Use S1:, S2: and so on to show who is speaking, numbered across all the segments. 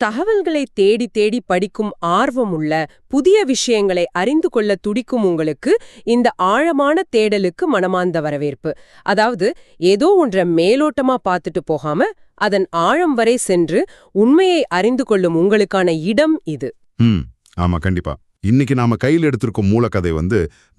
S1: தகவல்களை தேடி தேடி படிக்கும் ஆர்வமுள்ள புதிய விஷயங்களை அறிந்து கொள்ள துடிக்கும் உங்களுக்கு இந்த ஆழமான தேடலுக்கு மனமார்ந்த வரவேற்பு. அதாவது ஏதோ ஒன்றை மேலோட்டமா பார்த்துட்டு போகாம அதன் ஆழம் வரை சென்று உண்மையை அறிந்து கொள்ளும் உங்களுக்கான இடம் இது.
S2: ஆமா, கண்டிப்பா. இன்னைக்கு நாம கையில் எடுத்திருக்கும் மூலக்கதை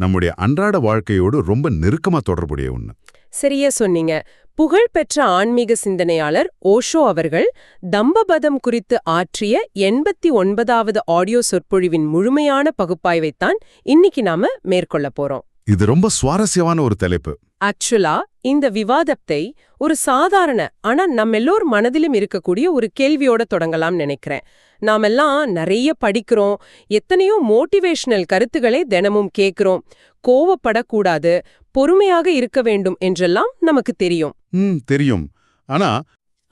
S2: நம்முடைய அன்றாட வாழ்க்கையோடு ரொம்ப நெருக்கமா தொடர்புடைய ஒண்ணு.
S1: சரியா சொன்னீங்க. புகழ்பெற்ற ஆன்மீக சிந்தனையாளர் ஓஷோ அவர்கள் தம்பபதம் குறித்து ஆற்றிய 89வது ஆடியோ சொற்பொழிவின் முழுமையான பகுப்பாய்வைத்தான் இன்னைக்கு நாம மேற்கொள்ள போறோம்.
S2: இது ரொம்ப சுவாரஸ்யமான ஒரு தலைப்பு.
S1: ஆக்சுவலா இந்த விவாதத்தை ஒரு சாதாரண ஆனா நம்மெல்லோர் மனதிலும் இருக்கக்கூடிய ஒரு கேள்வியோட தொடங்கலாம் நினைக்கிறேன். நாமெல்லாம் நிறைய படிக்கிறோம், எத்தனையோ மோட்டிவேஷனல் கருத்துக்களை தினமும் கேட்கிறோம். கோவப்படக்கூடாது, பொறுமையாக இருக்க வேண்டும் என்றெல்லாம் நமக்கு தெரியும்.
S2: தெரியும்.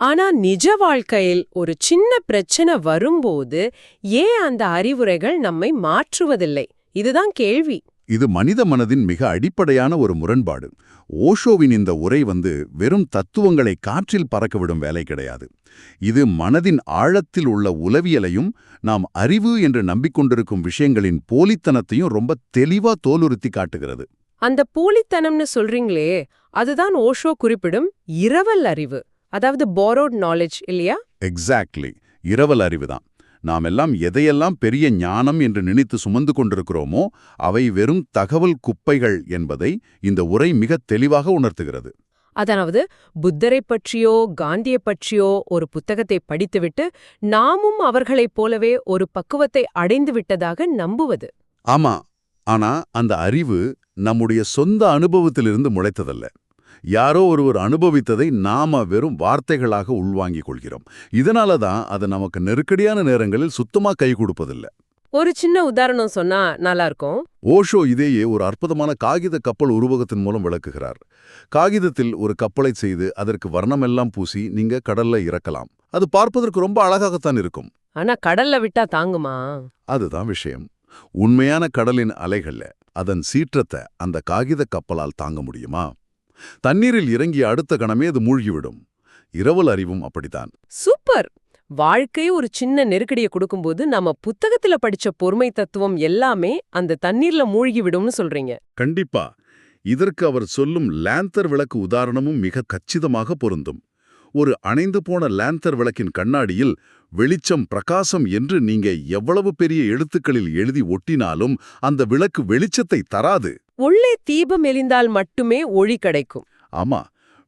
S2: ஆனா
S1: நிஜ வாழ்க்கையில் ஒரு சின்ன பிரச்சனை வரும்போது ஏன் அந்த அறிவுரைகள் நம்மை மாற்றுவதில்லை? இதுதான் கேள்வி.
S2: இது மனித மனதின் மிக அடிப்படையான ஒரு முரண்பாடு. ஓஷோவின் இந்த உரை வெறும் தத்துவங்களை காற்றில் பறக்கவிடும் வேலை கிடையாது. இது மனதின் ஆழத்தில் உள்ள உளவியலையும் நாம் அறிவு என்று நம்பிக்கொண்டிருக்கும் விஷயங்களின் போலித்தனத்தையும் ரொம்ப தெளிவா தோலுறுத்தி காட்டுகிறது.
S1: அந்த போலித்தனம்னு சொல்றீங்களே, அதுதான் ஓஷோ குறிப்பிடும் இரவல் அறிவு, அதாவது borrowed knowledge இல்லையா?
S2: எக்ஸாக்ட்லி, இரவல் அறிவுதான். நாமெல்லாம் எதையெல்லாம் பெரிய ஞானம் என்று நினைத்து சுமந்து கொண்டிருக்கிறோமோ அவை வெறும் தகவல் குப்பைகள் என்பதை இந்த உரை மிக தெளிவாக உணர்த்துகிறது.
S1: அதாவது புத்தரை பற்றியோ காந்தியை பற்றியோ ஒரு புத்தகத்தை படித்துவிட்டு நாமும் அவர்களைப் போலவே ஒரு பக்குவத்தை அடைந்து விட்டதாக நம்புவது.
S2: ஆமா, ஆனா அந்த அறிவு நம்முடைய சொந்த அனுபவத்திலிருந்து முளைத்ததல்ல. யாரோ ஒருவர் அனுபவித்ததை நாம வெறும் வார்த்தைகளாக உள்வாங்கிக் கொள்கிறோம். இதனால தான் அது நமக்கு நெருக்கடியான நேரங்களில் சுத்தமா கை கொடுப்பதில்லை.
S1: ஒரு சின்ன உதாரணம் சொன்னா நல்லா இருக்கும்.
S2: ஓஷோ இதையே ஒரு அற்புதமான காகித கப்பல் உருவகத்தின் மூலம் விளக்குகிறார். காகிதத்தில் ஒரு கப்பலை செய்து அதற்கு வர்ணமெல்லாம் பூசி நீங்க கடல்ல இறக்கலாம். அது பார்ப்பதற்கு ரொம்ப அழகாகத்தான் இருக்கும்.
S1: ஆனா கடல்ல விட்டா தாங்குமா?
S2: அதுதான் விஷயம். உண்மையான கடலின் அலைகள்ல அதன் சீற்றத்தை அந்த காகித கப்பலால் தாங்க முடியுமா? தண்ணீரில் இறங்கிய அடுத்த கணமே அது மூழ்கிவிடும். இரவல் அறிவும் அப்படித்தான்.
S1: சூப்பர். வாழ்க்கை ஒரு சின்ன நெருக்கடியை கொடுக்கும்போது நம்ம புத்தகத்துல படிச்ச பொறுமை தத்துவம் எல்லாமே அந்த தண்ணீர்ல மூழ்கி விடும்னு சொல்றீங்க.
S2: கண்டிப்பா. இதற்கு அவர் சொல்லும் லேந்தர் விளக்கு உதாரணமும் மிக கச்சிதமாக பொருந்தும். ஒரு அணைந்து போன லேந்தர் விளக்கின் கண்ணாடியில் வெளிச்சம் பிரகாசம் என்று நீங்க எவ்வளவு பெரிய எழுத்துக்களில் எழுதி ஒட்டினாலும் அந்த விளக்கு வெளிச்சத்தை தராது.
S1: உள்ளே தீபம் எரிந்தால் மட்டுமே ஒளி கிடைக்கும்.
S2: ஆமா,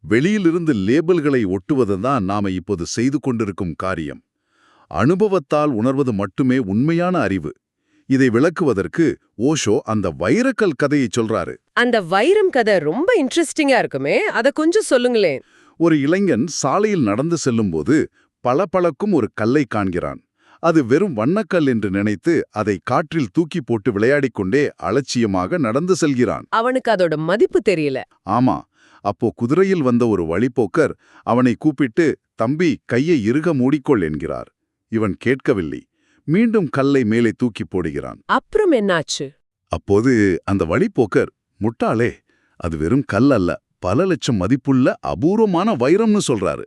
S2: வெளியிலிருந்து லேபிள்களை ஒட்டுவதுதான் நாம இப்போது செய்து கொண்டிருக்கும் காரியம். அனுபவத்தால் உணர்வது மட்டுமே உண்மையான அறிவு. இதை விளக்குவதற்கு ஓஷோ அந்த வைரக்கல் கதையை சொல்றாரு.
S1: அந்த வைரம் கதை ரொம்ப இன்ட்ரெஸ்டிங்கா இருக்குமே, அத கொஞ்சம் சொல்லுங்களேன்.
S2: ஒரு இளைஞன் சாலையில் நடந்து செல்லும்போது பளபளக்கும் ஒரு கல்லை காண்கிறான். அது வெறும் வண்ணக்கல் என்று நினைத்து அதை காற்றில் தூக்கி போட்டு விளையாடிக் கொண்டே அலட்சியமாக நடந்து செல்கிறான்.
S1: அவனுக்கு அதோட மதிப்பு தெரியல.
S2: ஆமா, அப்போ குதிரையில் வந்த ஒரு வழிப்போக்கர் அவனை கூப்பிட்டு, தம்பி, கையை இறுக மூடிக்கொள் என்கிறார். இவன் கேட்கவில்லை. மீண்டும் கல்லை மேலே தூக்கி போடுகிறான்.
S1: அப்புறம் என்னாச்சு?
S2: அப்போது அந்த வழிப்போக்கர், முட்டாளே, அது வெறும் கல் அல்ல, பல லட்சம் மதிப்புள்ள அபூர்வமான வைரம்னு சொல்றாரு.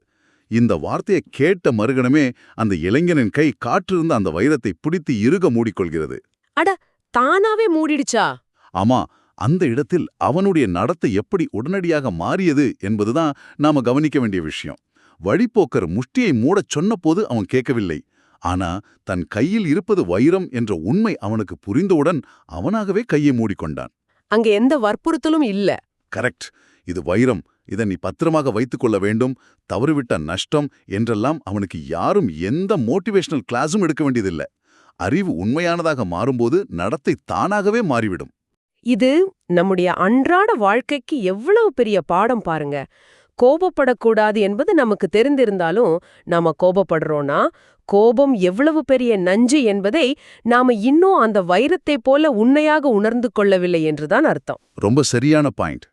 S2: இந்த வார்த்தையை கேட்ட மறுகணமே அந்த இளைஞனின் கை காற்றிருந்த அந்த வைரத்தை பிடித்து இறுக மூடிக்கொள்கிறது.
S1: அட, தானாவே மூடிடுச்சா?
S2: ஆமா, அந்த இடத்தில் அவனுடைய நடத்தை எப்படி உடனடியாக மாறியது என்பதுதான் நாம கவனிக்க வேண்டிய விஷயம். வழிப்போக்கர் முஷ்டியை மூடச் சொன்னபோது அவன் கேட்கவில்லை. ஆனா தன் கையில் இருப்பது வைரம் என்ற உண்மை அவனுக்கு புரிந்தவுடன் அவனாகவே கையை மூடிக்கொண்டான்.
S1: அங்க எந்த வற்புறுத்தலும் இல்ல.
S2: கரெக்ட். இது வைரம், இதை நீ பத்திரமாக வைத்துக் கொள்ள வேண்டும், தவறுவிட்ட நஷ்டம் என்றெல்லாம் அவனுக்கு யாரும் எந்த மோட்டிவேஷனல் கிளாஸும் எடுக்க வேண்டியதில்லை. அறிவு உண்மையானதாக மாறும்போது நடத்தை தானாகவே மாறிவிடும்.
S1: இது நம்முடைய அன்றாட வாழ்க்கைக்கு எவ்வளவு பெரிய பாடம் பாருங்க. கோபப்படக்கூடாது என்பது நமக்கு தெரிந்திருந்தாலும் நாம கோபப்படுறோம்னா கோபம் எவ்வளவு பெரிய நஞ்சு என்பதை நாம இன்னும் அந்த வைரத்தை போல உண்மையாக உணர்ந்து கொள்ளவில்லை என்றுதான் அர்த்தம்.
S2: ரொம்ப சரியான பாயிண்ட்.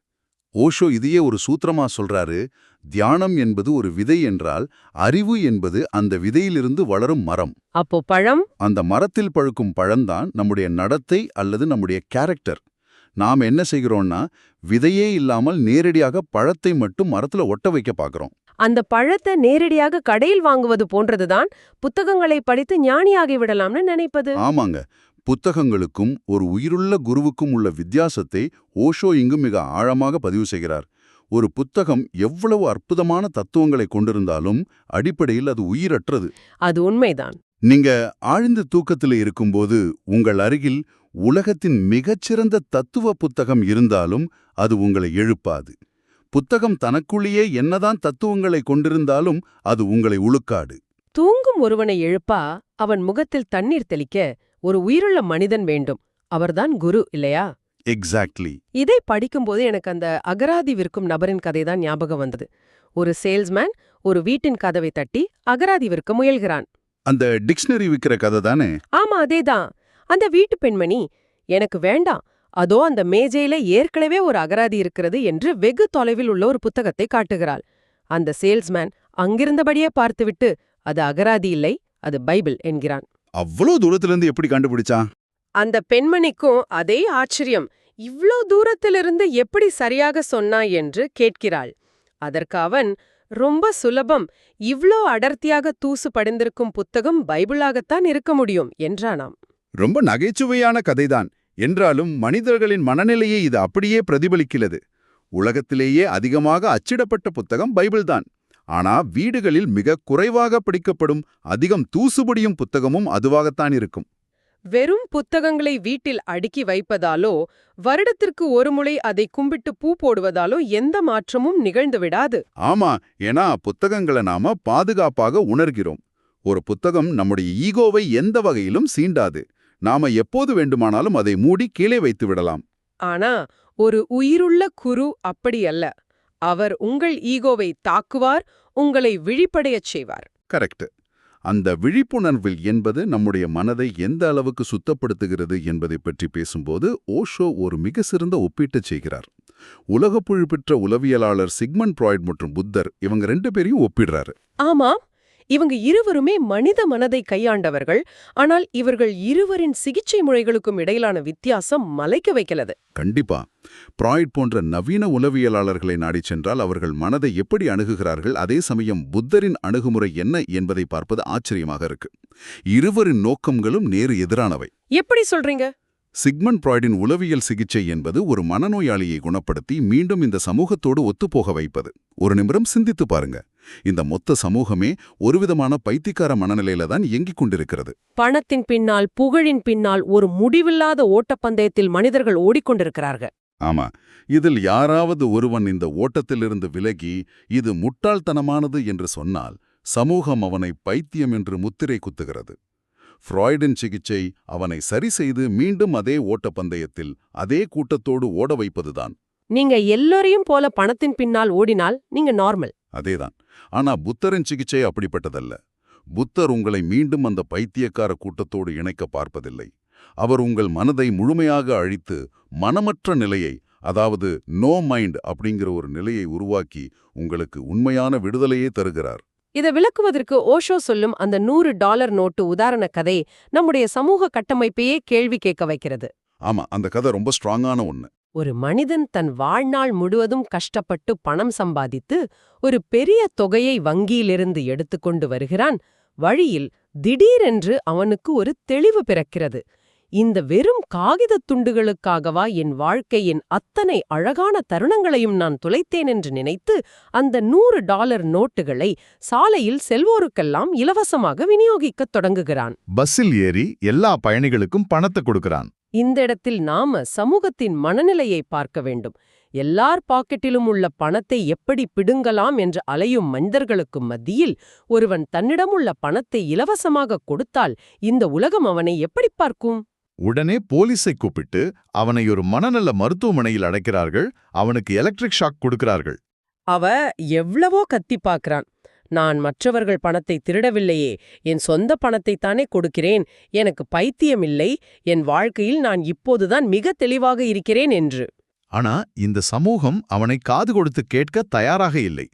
S2: ஓஷோ இதையே ஒரு சூத்திரமா சொல்றாரு. தியானம் என்பது ஒரு விதை என்றால் அறிவு என்பது அந்த விதையிலிருந்து வளரும் மரம்.
S1: அப்போ பழம்?
S2: அந்த மரத்தில் பழுக்கும் பழம்தான் நம்முடைய நடத்தை அல்லது நம்முடைய கேரக்டர். நாம் என்ன செய்கிறோம்னா விதையே இல்லாமல் நேரடியாக பழத்தை மட்டும் மரத்துல ஒட்ட வைக்க பார்க்கிறோம்.
S1: அந்த பழத்தை நேரடியாக கடையில் வாங்குவது போன்றதுதான் புத்தகங்களை படித்து ஞானியாகி விடலாம்னு நினைப்பது.
S2: ஆமாங்க. புத்தகங்களுக்கும் ஒரு உயிருள்ள குருவுக்கும் உள்ள வித்தியாசத்தை ஓஷோ இங்கு மிக ஆழமாக பதிவு செய்கிறார். ஒரு புத்தகம் எவ்வளவு அற்புதமான தத்துவங்களை கொண்டிருந்தாலும் அடிப்படையில் அது உயிரற்றது.
S1: அது உண்மைதான்.
S2: நீங்க ஆழ்ந்த தூக்கத்தில் இருக்கும்போது உங்கள் அருகில் உலகத்தின் மிகச்சிறந்த தத்துவ புத்தகம் இருந்தாலும் அது உங்களை எழுப்பாது. புத்தகம் தனக்குள்ளேயே என்னதான் தத்துவங்களை கொண்டிருந்தாலும் அது உங்களை உழுக்காடு.
S1: தூங்கும் ஒருவனை எழுப்பா அவன் முகத்தில் தண்ணீர் தெளிக்க ஒரு உயிருள்ள மனிதன் வேண்டும். அவர்தான் குரு, இல்லையா?
S2: எக்ஸாக்ட்லி.
S1: இதை படிக்கும்போது எனக்கு அந்த அகராதி விற்கும் நபரின் கதைதான் ஞாபகம் வந்தது. ஒரு சேல்ஸ்மேன் ஒரு வீட்டின் கதவை தட்டி அகராதி விற்க முயல்கிறான்.
S2: அந்த டிக்ஷனரி விக்கிற கதை தானே?
S1: ஆமா, அதேதான். அந்த வீட்டு பெண்மணி, எனக்கு வேண்டாம், அதோ அந்த மேஜையில ஏற்கனவே ஒரு அகராதி இருக்கிறது என்று வெகு தொலைவில் உள்ள ஒரு புத்தகத்தை காட்டுகிறாள். அந்த சேல்ஸ்மேன் அங்கிருந்தபடியே பார்த்துவிட்டு, அது அகராதி இல்லை, அது பைபிள் என்கிறான்.
S2: அவ்வளோ தூரத்திலிருந்து எப்படி கண்டுபிடிச்சான்?
S1: அந்த பெண்மணிக்கும் அதே ஆச்சரியம். இவ்ளோ தூரத்திலிருந்து எப்படி சரியாக சொன்னாய் என்று கேட்கிறாள். அதற்கு அவன், ரொம்ப சுலபம், இவ்ளோ அடர்த்தியாக தூசு படிந்திருக்கும் புத்தகம் பைபிளாகத்தான் இருக்க முடியும் என்றானாம்.
S2: ரொம்ப நகைச்சுவையான கதைதான். என்றாலும் மனிதர்களின் மனநிலையை இது அப்படியே பிரதிபலிக்கிறது. உலகத்திலேயே அதிகமாக அச்சிடப்பட்ட புத்தகம் பைபிள்தான். ஆனா வீடுகளில் மிக குறைவாக படிக்கப்படும், அதிகம் தூசுபடியும் புத்தகமும் அதுவாகத்தான் இருக்கும்.
S1: வெறும் புத்தகங்களை வீட்டில் அடுக்கி வைப்பதாலோ வருடத்திற்கு ஒரு முறை அதை கும்பிட்டு பூ போடுவதாலோ எந்த மாற்றமும் நிகழ்ந்து விடாது.
S2: ஆமா, ஏன்னா புத்தகங்களை நாம பாதுகாப்பாக உணர்கிறோம். ஒரு புத்தகம் நம்முடைய ஈகோவை எந்த வகையிலும் சீண்டாது. நாம எப்போது வேண்டுமானாலும் அதை மூடி கீழே வைத்து விடலாம்.
S1: ஆனா ஒரு உயிருள்ள குரு அப்படி அல்ல. அவர் உங்கள் ஈகோவை தாக்குவார், உங்களை விழிப்படையச் செய்வார்.
S2: கரெக்ட். அந்த விழிப்புணர்வில் என்பது நம்முடைய மனதை எந்த அளவுக்கு சுத்தப்படுத்துகிறது என்பதை பற்றி பேசும்போது ஓஷோ ஒரு மிக சிறந்த ஒப்பீட்டை செய்கிறார். உலக புகழ்பெற்ற உளவியலாளர் சிக்மண்ட் ஃப்ராய்ட் மற்றும் புத்தர், இவங்க 2 பேரையும் ஒப்பிடுறாரு.
S1: ஆமா, இவங்க இருவருமே மனித மனதை கையாண்டவர்கள். ஆனால் இவர்கள் இருவரின் சிகிச்சை முறைகளுக்கும் இடையிலான வித்தியாசம் மலைக்க வைக்கிறது.
S2: கண்டிப்பா. ஃப்ராய்ட் போன்ற நவீன உளவியலாளர்களை நாடிச் சென்றால் அவர்கள் மனதை எப்படி அணுகுகிறார்கள், அதே சமயம் புத்தரின் அணுகுமுறை என்ன என்பதை பார்ப்பது ஆச்சரியமாக இருக்கு. இருவரின் நோக்கங்களும் நேரு எதிரானவை.
S1: எப்படி சொல்றீங்க?
S2: சிக்மண்ட் ஃப்ராய்டின் உளவியல் சிகிச்சை என்பது ஒரு மனநோயாளியை குணப்படுத்தி மீண்டும் இந்த சமூகத்தோடு ஒத்துப்போக வைப்பது. ஒரு நிமிடம் சிந்தித்து பாருங்க. இந்த மொத்த சமூகமே ஒருவிதமான பைத்தியக்கார மனநிலையில தான் இயங்கிக் கொண்டிருக்கிறது.
S1: பணத்தின் பின்னால், புகழின் பின்னால் ஒரு முடிவில்லாத ஓட்டப்பந்தயத்தில் மனிதர்கள் ஓடிக்கொண்டிருக்கிறார்கள்.
S2: ஆமா, இதில் யாராவது ஒருவன் இந்த ஓட்டத்திலிருந்து விலகி இது முட்டாள்தனமானது என்று சொன்னால் சமூகம் அவனை பைத்தியம் என்று முத்திரை குத்துகிறது. ஃப்ராய்டின் சிகிச்சை அவனை சரி செய்து மீண்டும் அதே ஓட்டப்பந்தயத்தில் அதே கூட்டத்தோடு ஓட வைப்பதுதான்.
S1: நீங்க எல்லோரையும் போல பணத்தின் பின்னால் ஓடினால் நீங்க நார்மல்.
S2: அதேதான். ஆனா புத்தரின் சிகிச்சை அப்படிப்பட்டதல்ல. புத்தர் உங்களை மீண்டும் அந்த பைத்தியக்கார கூட்டத்தோடு இணைக்க பார்ப்பதில்லை. அவர் உங்கள் மனதை முழுமையாக அழித்து மனமற்ற நிலையை, அதாவது நோ மைண்ட் அப்படிங்கிற ஒரு நிலையை உருவாக்கி உங்களுக்கு உண்மையான விடுதலையே தருகிறார்.
S1: இதை விளக்குவதற்கு ஓஷோ சொல்லும் அந்த $100 நோட்டு உதாரண கதை நம்முடைய சமூக கட்டமைப்பையே கேள்வி கேட்க வைக்கிறது.
S2: ஆமா, அந்த கதை ரொம்ப ஸ்ட்ராங்கான ஒண்ணு.
S1: ஒரு மனிதன் தன் வாழ்நாள் முழுவதும் கஷ்டப்பட்டு பணம் சம்பாதித்து ஒரு பெரிய தொகையை வங்கியிலிருந்து எடுத்துக்கொண்டு வருகிறான். வழியில் திடீரென்று அவனுக்கு ஒரு தெளிவு பிறக்கிறது. இந்த வெறும் காகிதத் துண்டுகளுக்காகவா என் வாழ்க்கையின் அத்தனை அழகான தருணங்களையும் நான் துளைத்தேன் என்று நினைத்து அந்த $100 நோட்டுகளை சாலையில் செல்வோருக்கெல்லாம் இலவசமாக விநியோகிக்கத் தொடங்குகிறான்.
S2: பஸ்ஸில் ஏறி எல்லா பயணிகளுக்கும் பணத்தை கொடுக்கிறான்.
S1: இந்த இடத்தில் நாம சமூகத்தின் மனநிலையை பார்க்க வேண்டும். எல்லார் பாக்கெட்டிலும் உள்ள பணத்தை எப்படி பிடுங்கலாம் என்று அலையும் மனிதர்களுக்கு மத்தியில் ஒருவன் தன்னிடமுள்ள பணத்தை இலவசமாக கொடுத்தால் இந்த உலகம் அவனை எப்படி பார்க்கும்?
S2: உடனே போலீஸை கூப்பிட்டு அவனை ஒரு மனநல மருத்துவமனையில் அடைக்கிறார்கள். அவனுக்கு எலக்ட்ரிக் ஷாக் கொடுக்கிறார்கள்.
S1: அவ எவ்வளவோ கத்தி பார்க்கறான். நான் மற்றவர்கள் பணத்தை திருடவில்லையே, என் சொந்த பணத்தைத்தானே கொடுக்கிறேன், எனக்கு பைத்தியமில்லை, என் வாழ்க்கையில் நான் இப்போதுதான் மிக தெளிவாக இருக்கிறேன் என்று.
S2: ஆனா இந்த சமூகம் அவனை காது கொடுத்து கேட்க தயாராக இல்லை.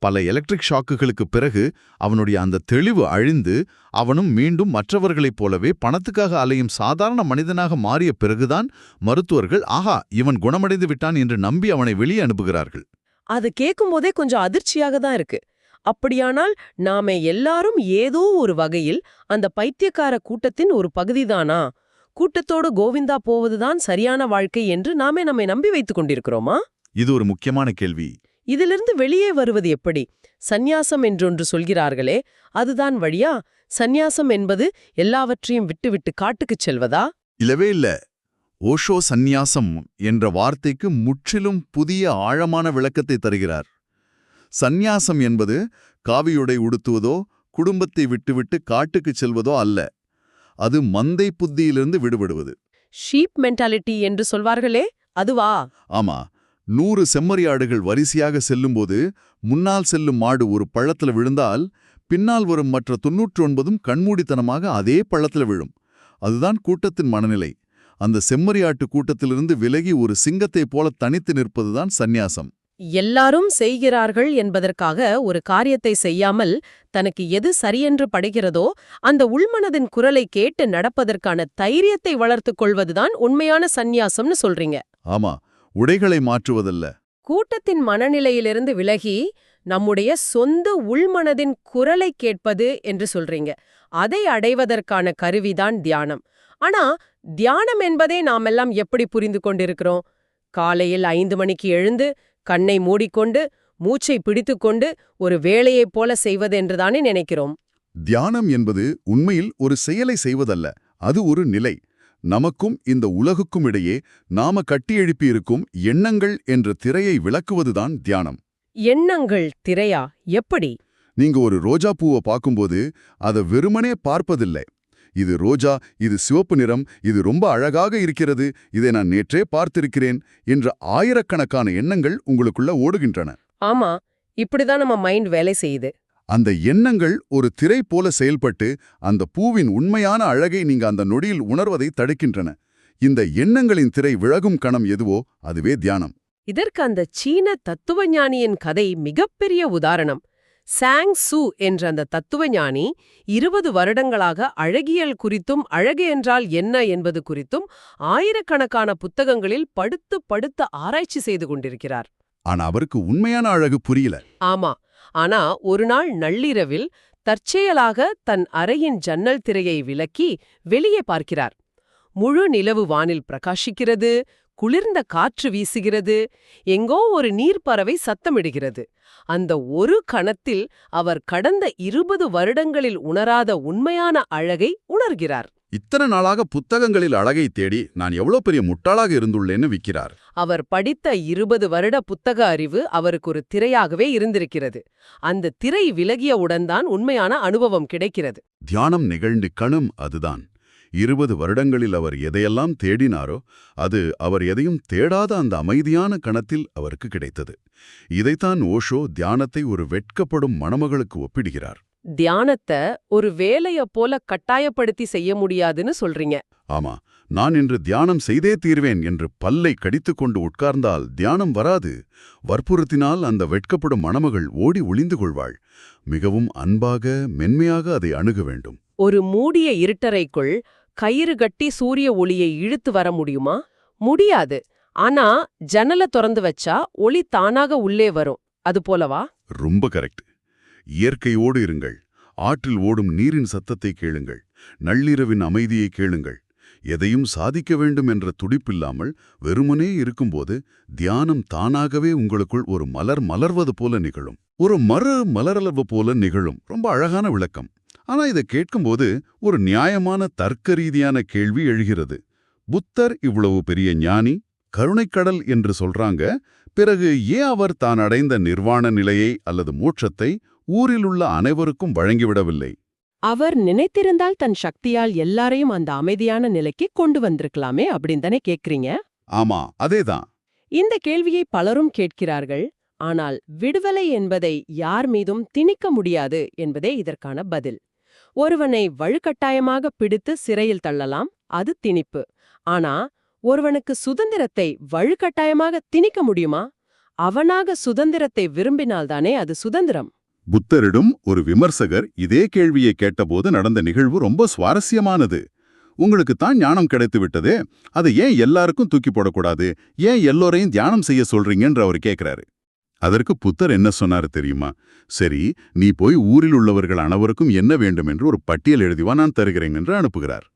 S2: பல எலக்ட்ரிக் ஷாக்குகளுக்கு பிறகு அவனுடைய அந்த தெளிவு அழிந்து அவனும் மீண்டும் மற்றவர்களைப் போலவே பணத்துக்காக அலையும் சாதாரண மனிதனாக மாறிய பிறகுதான் மருத்துவர்கள் ஆஹா இவன் குணமடைந்து விட்டான் என்று நம்பி அவனை வெளியே அனுப்புகிறார்கள்.
S1: அது கேட்கும்போதே கொஞ்சம் அதிர்ச்சியாக தான் இருக்கு. அப்படியானால் நாம எல்லாரும் ஏதோ ஒரு வகையில் அந்த பைத்தியக்கார கூட்டத்தின் ஒரு பகுதிதானா? கூட்டத்தோடு கோவிந்தா போவதுதான் சரியான வாழ்க்கை என்று நாமே நம்மை நம்பி வைத்துக் கொண்டிருக்கிறோமா?
S2: இது ஒரு முக்கியமான கேள்வி.
S1: இதிலிருந்து வெளியே வருவது எப்படி? சந்நியாசம் என்றொன்று சொல்கிறார்களே, அதுதான் வழியா? சந்நியாசம் என்பது எல்லாவற்றையும் விட்டுவிட்டு காட்டுக்குச் செல்வதா?
S2: இல்லவே இல்ல. ஓஷோ சந்நியாசம் என்ற வார்த்தைக்கு முற்றிலும் புதிய ஆழமான விளக்கத்தை தருகிறார். சந்நியாசம் என்பது காவியுடை உடுத்துவதோ குடும்பத்தை விட்டுவிட்டு காட்டுக்குச் செல்வதோ அல்ல. அது மந்தை புத்தியிலிருந்து விடுபடுவது.
S1: ஷீப் மென்டாலிட்டி என்று சொல்வார்களே, அதுவா?
S2: ஆமா. 100 செம்மறியாடுகள் வரிசையாக செல்லும்போது முன்னால் செல்லும் மாடு ஒரு பள்ளத்துல விழுந்தால் பின்னால் வரும் மற்ற 99ம் கண்மூடித்தனமாக அதே பள்ளத்துல விழும். அதுதான் கூட்டத்தின் மனநிலை. அந்த செம்மறியாட்டு கூட்டத்திலிருந்து விலகி ஒரு சிங்கத்தைப் போல தனித்து நிற்பதுதான் சந்நியாசம்.
S1: எல்லாரும் செய்கிறார்கள் என்பதற்காக ஒரு காரியத்தை செய்யாமல் தனக்கு எது சரியென்று படுகிறதோ அந்த உள்மனதின் குரலை கேட்டு நடப்பதற்கான தைரியத்தை வளர்த்துக் கொள்வதுதான் உண்மையான சந்நியாசம்னு சொல்றீங்க.
S2: ஆமா, உடைகளை மாற்றுவதல்ல.
S1: கூட்டத்தின் மனநிலையிலிருந்து விலகி நம்முடைய சொந்த உள்மனதின் குரலை கேட்பது என்று சொல்றீங்க. அதை அடைவதற்கான கருவிதான் தியானம். ஆனா தியானம் என்பதே நாமெல்லாம் எப்படி புரிந்து கொண்டிருக்கிறோம்? காலையில் 5 மணிக்கு எழுந்து கண்ணை மூடிக்கொண்டு மூச்சை பிடித்துக்கொண்டு ஒரு வேலையைப் போல செய்வதென்றுதானே நினைக்கிறோம்.
S2: தியானம் என்பது உண்மையில் ஒரு செயலை செய்வதல்ல, அது ஒரு நிலை. நமக்கும் இந்த உலகுக்கும் இடையே நாம கட்டியெழுப்பியிருக்கும் எண்ணங்கள் என்ற திரையை விளக்குவதுதான் தியானம்.
S1: எண்ணங்கள் திரையா? எப்படி?
S2: நீங்க ஒரு ரோஜா பூவை பார்க்கும்போது அதை வெறுமனே பார்ப்பதில்லை. இது ரோஜா, இது சிவப்பு நிறம், இது ரொம்ப அழகாக இருக்கிறது, இதை நான் நேற்றே பார்த்திருக்கிறேன் என்ற ஆயிரக்கணக்கான எண்ணங்கள் உங்களுக்குள்ள ஓடுகின்றன.
S1: ஆமா, இப்படிதான் நம்ம மைண்ட் வேலை செய்யுது.
S2: அந்த எண்ணங்கள் ஒரு திரை போல செயல்பட்டு அந்த பூவின் உண்மையான அழகை நீங்க அந்த நொடியில் உணர்வதை தடுக்கின்றன. இந்த எண்ணங்களின் திரை விலகும் கணம் எதுவோ அதுவே தியானம்.
S1: இதற்கு அந்த சீன தத்துவஞானியின் கதை மிகப்பெரிய உதாரணம். சாங் சூ என்ற அந்த தத்துவஞானி 20 வருடங்களாக அழகியல் குறித்தும் அழகு என்றால் என்ன என்பது குறித்தும் ஆயிரக்கணக்கான புத்தகங்களில் படுத்து படுத்து ஆராய்ச்சி செய்து கொண்டிருக்கிறார்.
S2: ஆனா அவருக்கு உண்மையான அழகு புரியல.
S1: ஆமா, ஆனா ஒரு நாள் நள்ளிரவில் தற்செயலாக தன் அறையின் ஜன்னல் திரையை விலக்கி வெளியே பார்க்கிறார். முழு நிலவு வானில் பிரகாசிக்கிறது, குளிர்ந்த காற்று வீசுகிறது, எங்கோ ஒரு நீர்ப்பறவை சத்தமிடுகிறது. அந்த ஒரு கணத்தில் அவர் கடந்த 20 வருடங்களில் உணராத உண்மையான அழகை உணர்கிறார்.
S2: இத்தனை நாளாக புத்தகங்களில் அழகை தேடி நான் எவ்வளவு பெரிய முட்டாளாக இருந்துள்ளேன்னு விக்கிறார்.
S1: அவர் படித்த 20 வருட புத்தக அறிவு அவருக்கு ஒரு திரையாகவே இருந்திருக்கிறது. அந்த திரை விலகியவுடன் தான் உண்மையான அனுபவம் கிடைக்கிறது.
S2: தியானம் நிகழ்ந்து கணம் அதுதான். 20 வருடங்களில் அவர் எதையெல்லாம் தேடினாரோ அது அவர் எதையும் தேடாத அந்த அமைதியான கணத்தில் அவருக்கு கிடைத்தது. இதைத்தான் ஓஷோ தியானத்தை ஒரு வெட்கப்படும் மணமகளுக்கு ஒப்பிடுகிறார்.
S1: தியானத்தை ஒரு வேலைய போல கட்டாயப்படுத்தி செய்ய முடியாதுன்னு சொல்றீங்க.
S2: ஆமா, நான் இன்று தியானம் செய்தே தீர்வேன் என்று பல்லை கடித்துக்கொண்டு உட்கார்ந்தால் தியானம் வராது. வற்புறுத்தினால் அந்த வெட்கப்படும் மணமகள் ஓடி ஒளிந்து கொள்வாள். மிகவும் அன்பாக மென்மையாக அதை அணுக வேண்டும்.
S1: ஒரு மூடிய இருட்டறைக்குள் கயிறு கட்டி சூரிய ஒளியை இழுத்து வர முடியுமா? முடியாது. ஆனா ஜன்னல திறந்து வச்சா ஒளி தானாக உள்ளே வரும். அது போலவா?
S2: ரொம்ப கரெக்ட். இயற்கையோடு இருங்கள். ஆற்றில் ஓடும் நீரின் சத்தத்தை கேளுங்கள். நள்ளிரவின் அமைதியை கேளுங்கள். எதையும் சாதிக்க வேண்டும் என்ற துடிப்பில்லாமல் வெறுமனே இருக்கும்போது தியானம் தானாகவே உங்களுக்குள் ஒரு மலர் மலர்வது போல நிகழும். ஒரு மலரளவு போல நிகழும். ரொம்ப அழகான விளக்கம். ஆனா இதை கேட்கும்போது ஒரு நியாயமான தர்க்க ரீதியான கேள்வி எழுகிறது. புத்தர் இவ்வளவு பெரிய ஞானி, கருணைக்கடல் என்று சொல்றாங்க. பிறகு ஏன் அவர் தான் அடைந்த நிர்வாண நிலையை அல்லது மோட்சத்தை ஊரிலுள்ள அனைவருக்கும் வழங்கிவிடவில்லை?
S1: அவர் நினைத்திருந்தால் தன் சக்தியால் எல்லாரையும் அந்த அமைதியான நிலைக்கு கொண்டு வந்திருக்கலாமே அப்படின்னு தானே கேக்குறீங்க?
S2: ஆமா, அதேதான்.
S1: இந்த கேள்வியை பலரும் கேட்கிறார்கள். ஆனால் விடுதலை என்பதை யார் மீதும் திணிக்க முடியாது என்பதே இதற்கான பதில். ஒருவனை வலுக்கட்டாயமாக பிடித்து சிறையில் தள்ளலாம், அது திணிப்பு. ஆனா ஒருவனுக்கு சுதந்திரத்தை வலுக்கட்டாயமாக திணிக்க முடியுமா? அவனாக சுதந்திரத்தை விரும்பினால்தானே அது சுதந்திரம்.
S2: புத்தரிடம் ஒரு விமர்சகர் இதே கேள்வியை கேட்டபோது நடந்த நிகழ்வு ரொம்ப சுவாரஸ்யமானது. உங்களுக்கு தான் ஞானம் கிடைத்து விட்டதே, அதை ஏன் எல்லாருக்கும் தூக்கி போடக்கூடாது, ஏன் எல்லோரையும் தியானம் செய்ய சொல்றீங்கன்ற அவர் கேட்கிறாரு. அதற்கு புத்தர் என்ன சொன்னாரு தெரியுமா? சரி, நீ போய் ஊரில் உள்ளவர்கள் அனைவருக்கும் என்ன வேண்டும் என்று ஒரு பட்டியல் எழுதிவா, நான் தருகிறேன் என்று அனுப்புகிறார்.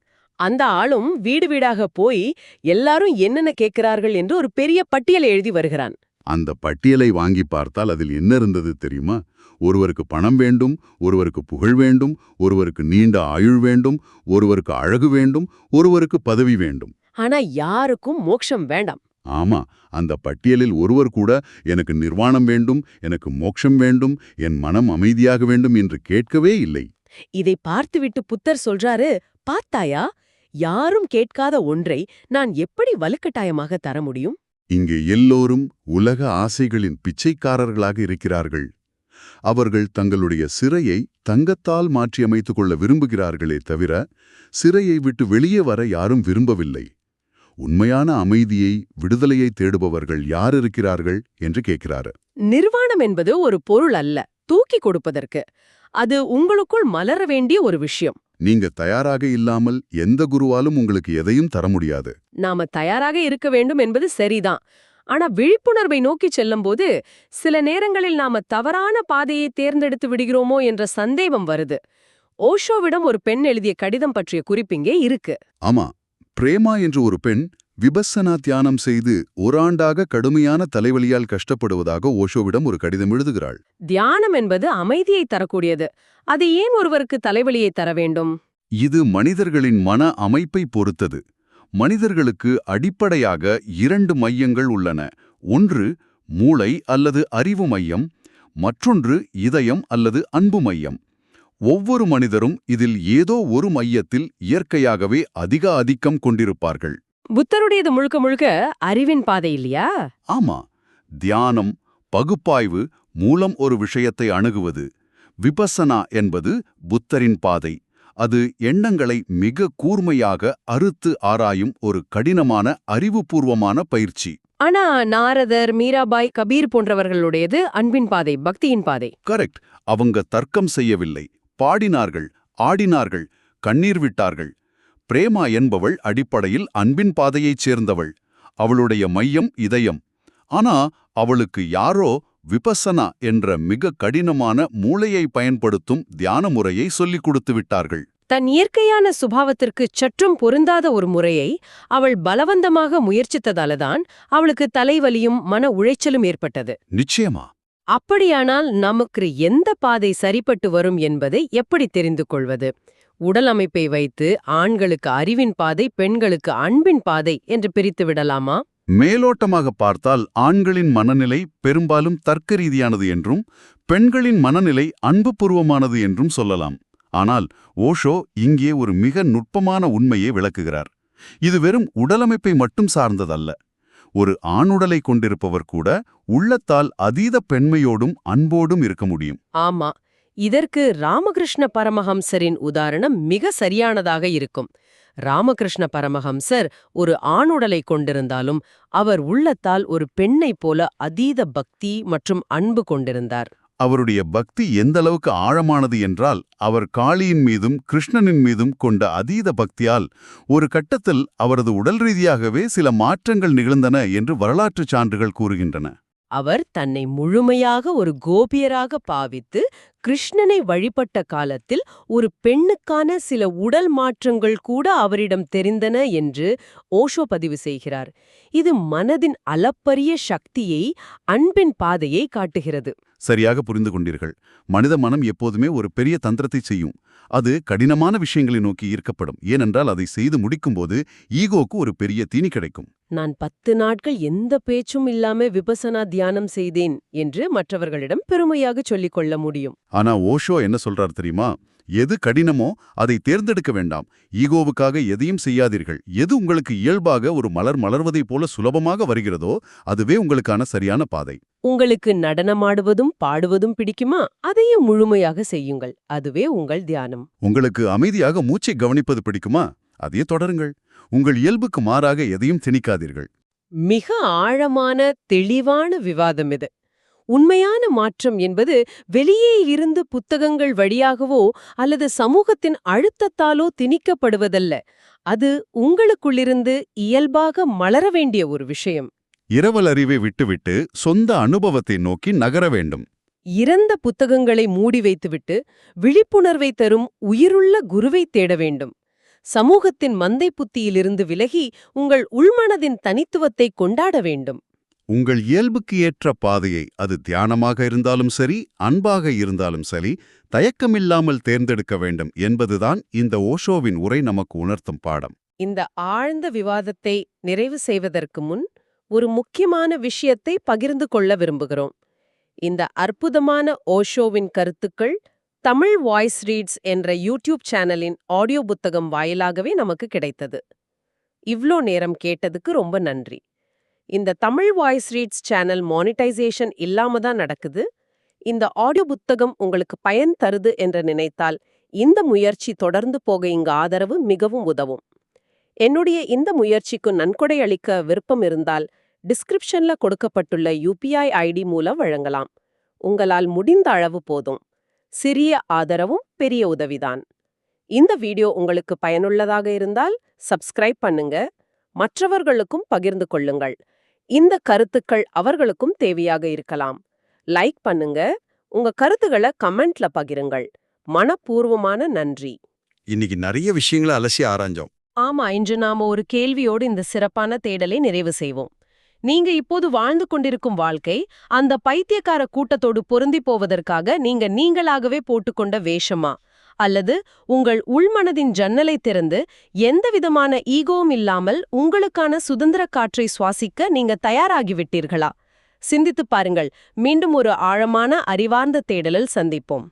S1: அந்த ஆளும் வீடு வீடாக போய் எல்லாரும் என்னென்ன கேட்கிறார்கள் என்று ஒரு பெரிய பட்டியலை எழுதி வருகிறான்.
S2: அந்த பட்டியலை வாங்கி பார்த்தால் அதில் என்ன இருந்தது தெரியுமா? ஒருவருக்கு பணம் வேண்டும், ஒருவருக்கு புகழ் வேண்டும், ஒருவருக்கு நீண்ட ஆயுள் வேண்டும், ஒருவருக்கு அழகு வேண்டும், ஒருவருக்கு பதவி வேண்டும்.
S1: ஆனா யாருக்கும் மோட்சம் வேண்டாம்.
S2: ஆமா, அந்த பட்டியலில் ஒருவர் கூட எனக்கு நிர்வாணம் வேண்டும், எனக்கு மோட்சம் வேண்டும், என் மனம் அமைதியாக வேண்டும் என்று கேட்கவே இல்லை.
S1: இதை பார்த்துவிட்டு புத்தர் சொல்றாரு, பார்த்தாயா, யாரும் கேட்காத ஒன்றை நான் எப்படி வலுக்கட்டாயமாக தர முடியும்?
S2: இங்கே எல்லோரும் உலக ஆசைகளின் பிச்சைக்காரர்களாக இருக்கிறார்கள். அவர்கள் தங்களுடைய சிறையை தங்கத்தால் மாற்றியமைத்துக் கொள்ள விரும்புகிறார்களே தவிர, சிறையை விட்டு வெளியே வர யாரும் விரும்பவில்லை. உண்மையான அமைதியை, விடுதலையை தேடுபவர்கள் யார் இருக்கிறார்கள் என்று கேட்கிறாரு.
S1: நிர்வாணம் என்பது ஒரு பொருள் அல்ல, தூக்கி கொடுப்பதற்கு. அது உங்களுக்குள் மலர வேண்டிய ஒரு விஷயம்.
S2: நீங்க தயாராக இல்லாமல் எந்த குருவாலும் உங்களுக்கு எதையும் தர முடியாது.
S1: நாம தயாராக இருக்க வேண்டும் என்பது சரிதான். ஆனா விழிப்புணர்வை நோக்கி செல்லும்போது சில நேரங்களில் நாம தவறான பாதையை தேர்ந்தெடுத்து விடுகிறோமோ என்ற சந்தேகம் வருது. ஓஷோவிடம் ஒரு பெண் எழுதிய கடிதம் பற்றிய குறிப்பிங்கே இருக்கு.
S2: ஆமா, பிரேமா என்ற ஒரு பெண் விபஸ்ஸனா தியானம் செய்து ஓராண்டாக கடுமையான தலைவலியால் கஷ்டப்படுவதாக ஓஷோவிடம் ஒரு கடிதம் எழுதுகிறாள்.
S1: தியானம் என்பது அமைதியை தரக்கூடியது. அது ஏன் ஒருவருக்கு தலைவலியை தர வேண்டும்?
S2: இது மனிதர்களின் மன அமைப்பை பொறுத்தது. மனிதர்களுக்கு அடிப்படையாக 2 மையங்கள் உள்ளன. ஒன்று மூளை அல்லது அறிவு மையம், மற்றொன்று இதயம் அல்லது அன்பு மையம். ஒவ்வொரு மனிதரும் இதில் ஏதோ ஒரு மையத்தில் இயற்கையாகவே அதிக ஆதிக்கம் கொண்டிருப்பார்கள்.
S1: புத்தருடையது முழுக்க முழுக்க அறிவின் பாதை இல்லையா?
S2: ஆமா, தியானம், பகுப்பாய்வு மூலம் ஒரு விஷயத்தை அணுகுவது. விபஸ்ஸனா என்பது புத்தரின் பாதை. அது எண்ணங்களை மிக கூர்மையாக அறுத்து ஆராயும் ஒரு கடினமான அறிவுபூர்வமான பயிற்சி.
S1: ஆனா நாரதர், மீராபாய், கபீர் போன்றவர்களுடையது அன்பின் பாதை, பக்தியின் பாதை.
S2: கரெக்ட். அவங்க தர்க்கம் செய்யவில்லை, பாடினார்கள், ஆடினார்கள், கண்ணீர் விட்டார்கள். பிரேமா என்பவள் அடிப்படையில் அன்பின் பாதையைச் சேர்ந்தவள். அவளுடைய மையம் இதயம். ஆனா அவளுக்கு யாரோ விபஸ்ஸனா என்ற மிக கடினமான மூளையை பயன்படுத்தும் தியான முறையை சொல்லிக் கொடுத்து விட்டார்கள்.
S1: தன் இயற்கையான சுபாவத்திற்கு சற்றும் பொருந்தாத ஒரு முறையை அவள் பலவந்தமாக முயற்சித்ததாலதான் அவளுக்கு தலைவலியும் மன உளைச்சலும் ஏற்பட்டது.
S2: நிச்சயமா.
S1: அப்படியானால் நமக்கு எந்த பாதை சரிப்பட்டு வரும் என்பதை எப்படி தெரிந்து கொள்வது? உடல் அமைப்பை வைத்து ஆண்களுக்கு அறிவின் பாதை, பெண்களுக்கு அன்பின் பாதை என்று பிரித்து விடலாமா?
S2: மேலோட்டமாக பார்த்தால் ஆண்களின் மனநிலை பெரும்பாலும் தர்க்க ரீதியானது என்றும், பெண்களின் மனநிலை அன்புபூர்வமானது என்றும் சொல்லலாம். ஆனால் ஓஷோ இங்கே ஒரு மிக நுட்பமான உண்மையை விளக்குகிறார். இது வெறும் உடலமைப்பை மட்டும் சார்ந்ததல்ல. ஒரு ஆணுடலை கொண்டிருப்பவர் கூட உள்ளத்தால் அதீத பெண்மையோடும் அன்போடும் இருக்க முடியும்.
S1: ஆமா, இதற்கு ராமகிருஷ்ண பரமஹம்சரின் உதாரணம் மிக சரியானதாக இருக்கும். ராமகிருஷ்ண பரமஹம்சர் ஒரு ஆணுடலை கொண்டிருந்தாலும் அவர் உள்ளத்தால் ஒரு பெண்ணைப் போல அதீத பக்தி மற்றும் அன்பு கொண்டிருந்தார்.
S2: அவருடைய பக்தி எந்தளவுக்கு ஆழமானது என்றால், அவர் காளியின் மீதும் கிருஷ்ணனின் மீதும் கொண்ட அதீத பக்தியால் ஒரு கட்டத்தில் அவரது உடல் ரீதியாகவே சில மாற்றங்கள் நிகழ்ந்தன என்று வரலாற்றுச் சான்றுகள் கூறுகின்றன.
S1: அவர் தன்னை முழுமையாக ஒரு கோபியராக பாவித்து கிருஷ்ணனை வழிபட்ட காலத்தில் ஒரு பெண்ணுக்கான சில உடல் மாற்றங்கள் கூட அவரிடம் தெரிந்தன என்று ஓஷோ பதிவு செய்கிறார். இது மனதின் அளப்பரிய சக்தியை, அன்பின் பாதையை காட்டுகிறது.
S2: சரியாக புரிந்து கொண்டீர்கள். மனித மனம் எப்போதுமே ஒரு பெரிய தந்திரத்தை செய்யும். அது கடினமான விஷயங்களை நோக்கி ஈர்க்கப்படும். ஏனென்றால் அதை செய்து முடிக்கும்போது ஈகோக்கு ஒரு பெரிய தீனி கிடைக்கும்.
S1: நான் 10 நாட்கள் எந்த பேச்சும் இல்லாம விபசனா தியானம் செய்தேன் என்று மற்றவர்களிடம் பெருமையாக சொல்லிக் கொள்ள முடியும்.
S2: ஆனா ஓஷோ என்ன சொல்றார் தெரியுமா? எது கடினமோ அதை தேர்ந்தெடுக்க வேண்டாம். ஈகோவுக்காக எதையும் செய்யாதீர்கள். எது உங்களுக்கு இயல்பாக ஒரு மலர் மலர்வதைப் போல சுலபமாக வருகிறதோ அதுவே உங்களுக்கான சரியான பாதை.
S1: உங்களுக்கு நடனமாடுவதும் பாடுவதும் பிடிக்குமா? அதையும் முழுமையாக செய்யுங்கள். அதுவே உங்கள் தியானம்.
S2: உங்களுக்கு அமைதியாக மூச்சை கவனிப்பது பிடிக்குமா? அதையே தொடருங்கள். உங்கள் இயல்புக்கு மாறாக எதையும் திணிக்காதீர்கள்.
S1: மிக ஆழமான தெளிவான விவாதம் இது. உண்மையான மாற்றம் என்பது வெளியே இருந்து புத்தகங்கள் வழியாகவோ அல்லது சமூகத்தின் அழுத்தத்தாலோ திணிக்கப்படுவதல்ல. அது உங்களுக்குள்ளிருந்து இயல்பாக மலர வேண்டிய ஒரு விஷயம்.
S2: இரவல் அறிவை விட்டுவிட்டு சொந்த அனுபவத்தை நோக்கி நகர வேண்டும்.
S1: இறந்த புத்தகங்களை மூடி வைத்துவிட்டு விழிப்புணர்வை தரும் உயிருள்ள குருவை தேட வேண்டும். சமூகத்தின் மந்தை புத்தியிலிருந்து விலகி உங்கள் உள்மனதின் தனித்துவத்தை கொண்டாட வேண்டும்.
S2: உங்கள் இயல்புக்கு ஏற்ற பாதையை, அது தியானமாக இருந்தாலும் சரி, அன்பாக இருந்தாலும் சரி, தயக்கமில்லாமல் தேர்ந்தெடுக்க வேண்டும் என்பதுதான் இந்த ஓஷோவின் உரை நமக்கு உணர்த்தும் பாடம்.
S1: இந்த ஆழ்ந்த விவாதத்தை நிறைவு செய்வதற்கு முன் ஒரு முக்கியமான விஷயத்தை பகிர்ந்து கொள்ள விரும்புகிறோம். இந்த அற்புதமான ஓஷோவின் கருத்துக்கள் தமிழ் வாய்ஸ் ரீட்ஸ் என்ற யூடியூப் சேனலின் ஆடியோ புத்தகம் வாயிலாகவே நமக்கு கிடைத்தது. இவ்ளோ நேரம் கேட்டதுக்கு ரொம்ப நன்றி. இந்த Tamil voice reads channel monetisation இல்லாம தான் நடக்குது. இந்த ஆடியோ புத்தகம் உங்களுக்கு பயன் தருது என்று நினைத்தால் இந்த முயற்சி தொடர்ந்து போக இங்க ஆதரவு மிகவும் உதவும். என்னுடைய இந்த முயற்சிக்கு நன்கொடை அளிக்க விருப்பம் இருந்தால் டிஸ்கிரிப்ஷன்ல கொடுக்கப்பட்டுள்ள UPI ID மூலம் வழங்கலாம். உங்களால் முடிந்த அளவு போதும். சிறிய ஆதரவும் பெரிய உதவிதான். இந்த வீடியோ உங்களுக்கு பயனுள்ளதாக இருந்தால் சப்ஸ்கிரைப் பண்ணுங்க, மற்றவர்களுக்கும் பகிர்ந்து கொள்ளுங்கள். இந்த கருத்துக்கள் அவர்களுக்கும் தேவையாக இருக்கலாம். லைக் பண்ணுங்க, உங்க கருத்துக்களை கமெண்ட்ல பகிருங்கள். மனப்பூர்வமான நன்றி.
S2: இன்னைக்கு நிறைய விஷயங்களை அலசி ஆராய்ஞ்சோம்.
S1: ஆமா, இன்று நாம ஒரு கேள்வியோடு இந்த சிறப்பான தேடலை நிறைவு செய்வோம். நீங்க இப்போது வாழ்ந்து கொண்டிருக்கும் வாழ்க்கை அந்த பைத்தியக்கார கூட்டத்தோடு பொருந்தி போவதற்காக நீங்களாகவே போட்டுக்கொண்ட வேஷமா? அல்லது உங்கள் உள்மனதின் ஜன்னலை திறந்து எந்தவிதமான ஈகோவும் இல்லாமல் உங்களுக்கான சுதந்திர காற்றை சுவாசிக்க நீங்க தயாராகிவிட்டீர்களா? சிந்தித்துப் பாருங்கள். மீண்டும் ஒரு ஆழமான அறிவார்ந்த தேடலில் சந்திப்போம்.